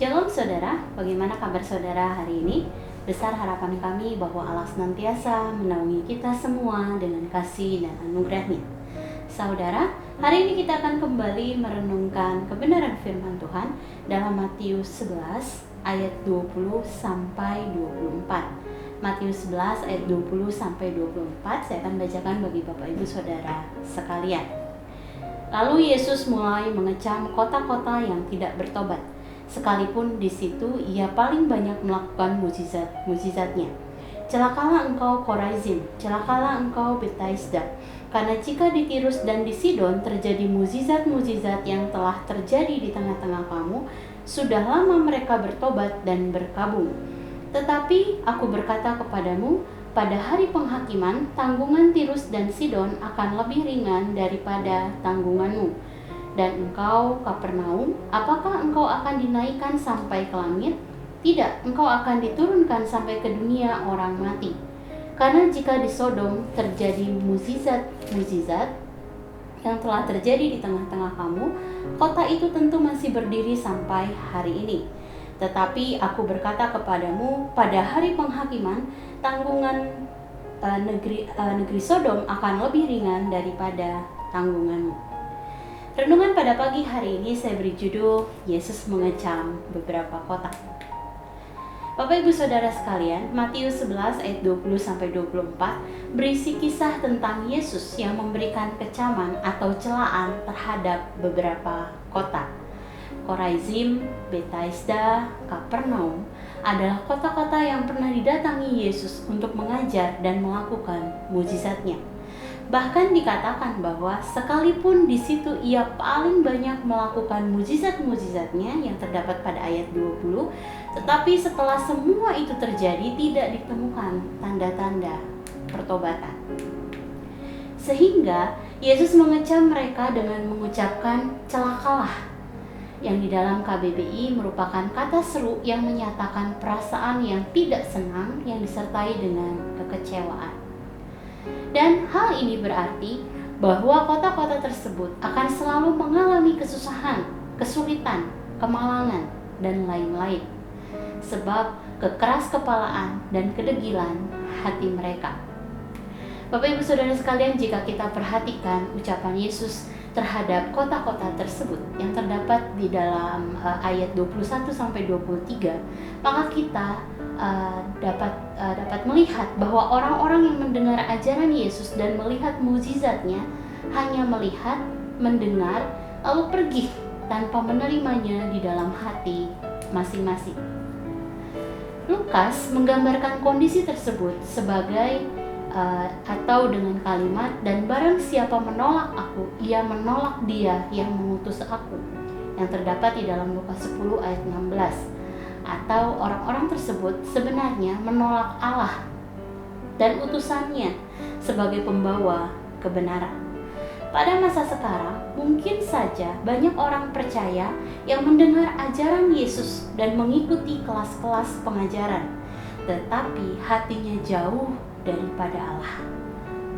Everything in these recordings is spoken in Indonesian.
Shalom saudara, bagaimana kabar saudara hari ini? Besar harapan kami bahwa Allah senantiasa menaungi kita semua dengan kasih dan anugerah-Nya. Saudara, hari ini kita akan kembali merenungkan kebenaran firman Tuhan dalam Matius 11 ayat 20 sampai 24. Matius 11 ayat 20 sampai 24 saya akan bacakan bagi Bapak Ibu Saudara sekalian. Lalu Yesus mulai mengecam kota-kota yang tidak bertobat. Sekalipun di situ ia paling banyak melakukan mujizat-mujizatnya. Celakalah engkau Korazim, celakalah engkau Bethsaida, karena jika di Tirus dan di Sidon terjadi mujizat-mujizat yang telah terjadi di tengah-tengah kamu, sudah lama mereka bertobat dan berkabung. Tetapi aku berkata kepadamu, pada hari penghakiman, tanggungan Tirus dan Sidon akan lebih ringan daripada tanggunganmu. Dan engkau, Kapernaum, apakah engkau akan dinaikkan sampai ke langit? Tidak, engkau akan diturunkan sampai ke dunia orang mati. Karena jika di Sodom terjadi mujizat-mujizat yang telah terjadi di tengah-tengah kamu, kota itu tentu masih berdiri sampai hari ini. Tetapi aku berkata kepadamu, pada hari penghakiman, tanggungan negeri Sodom akan lebih ringan daripada tanggunganmu. Renungan pada pagi hari ini saya beri judul Yesus mengecam beberapa kota. Bapak Ibu Saudara sekalian, Matius 11 ayat 20 sampai 24 berisi kisah tentang Yesus yang memberikan kecaman atau celaan terhadap beberapa kota. Korazim, Bethsaida, Kapernaum adalah kota-kota yang pernah didatangi Yesus untuk mengajar dan melakukan mujizatnya. Bahkan dikatakan bahwa sekalipun di situ ia paling banyak melakukan mujizat-mujizatnya yang terdapat pada ayat 20, tetapi setelah semua itu terjadi tidak ditemukan tanda-tanda pertobatan. Sehingga Yesus mengecam mereka dengan mengucapkan celakalah, yang di dalam KBBI merupakan kata seru yang menyatakan perasaan yang tidak senang yang disertai dengan kekecewaan. Dan hal ini berarti bahwa kota-kota tersebut akan selalu mengalami kesusahan, kesulitan, kemalangan, dan lain-lain. Sebab kekeras kepalaan dan kedegilan hati mereka. Bapak Ibu Saudara sekalian, jika kita perhatikan ucapan Yesus terhadap kota-kota tersebut yang terdapat di dalam ayat 21 sampai 23, maka kita dapat melihat bahwa orang-orang yang mendengar ajaran Yesus dan melihat mujizatnya hanya melihat, mendengar, lalu pergi tanpa menerimanya di dalam hati masing-masing. Lukas menggambarkan kondisi tersebut sebagai atau dengan kalimat, dan barang siapa menolak aku, ia menolak dia yang mengutus aku, yang terdapat di dalam Lukas 10 ayat 16. Atau orang-orang tersebut sebenarnya menolak Allah dan utusannya sebagai pembawa kebenaran. Pada masa sekarang, mungkin saja banyak orang percaya yang mendengar ajaran Yesus dan mengikuti kelas-kelas pengajaran, tetapi hatinya jauh daripada Allah.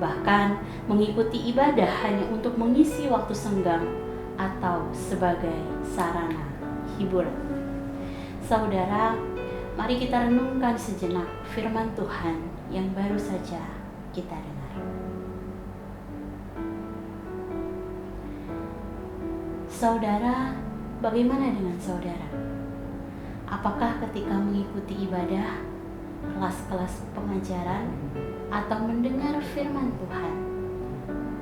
Bahkan mengikuti ibadah hanya untuk mengisi waktu senggang atau sebagai sarana hiburan. Saudara, mari kita renungkan sejenak firman Tuhan yang baru saja kita dengar. Saudara, bagaimana dengan saudara? Apakah ketika mengikuti ibadah, kelas-kelas pengajaran, atau mendengar firman Tuhan,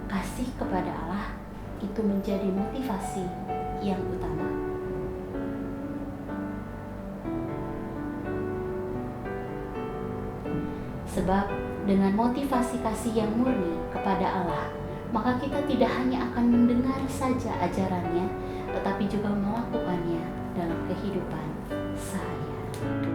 kasih kepada Allah itu menjadi motivasi yang utama? Sebab dengan motivasi kasih yang murni kepada Allah, maka kita tidak hanya akan mendengar saja ajarannya, tetapi juga melakukannya dalam kehidupan sehari-hari.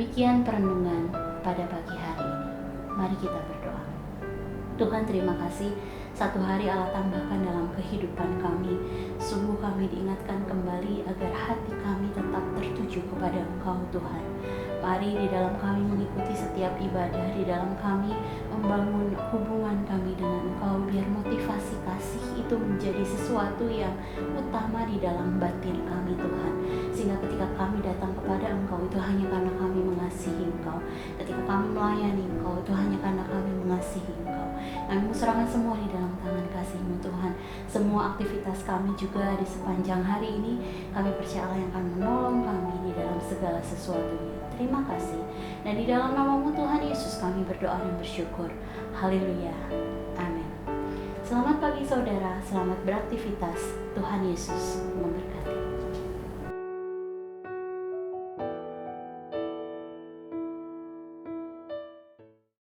Demikian perenungan pada pagi hari ini. Mari kita berdoa. Tuhan, terima kasih satu hari Allah tambahkan dalam kehidupan kami. Sungguh kami diingatkan kembali agar hati kami tetap tertuju kepada Engkau Tuhan. Mari di dalam kami mengikuti setiap ibadah, di dalam kami membangun hubungan kami dengan Engkau, biar motivasi kasih itu menjadi sesuatu yang utama di dalam batin kami Tuhan. Sehingga ketika kami datang kepada Engkau itu hanya karena kami mengasihi Engkau. Ketika kami melayani Engkau itu hanya karena kami mengasihi Engkau. Kami serahkan semua di dalam tangan kasih-Mu Tuhan. Semua aktivitas kami juga di sepanjang hari ini, kami percaya Allah yang akan menolong kami di dalam segala sesuatunya. Terima kasih. Dan di dalam nama-Mu Tuhan Yesus kami berdoa dan bersyukur. Haleluya. Amin. Selamat pagi saudara, selamat beraktivitas. Tuhan Yesus memberkati.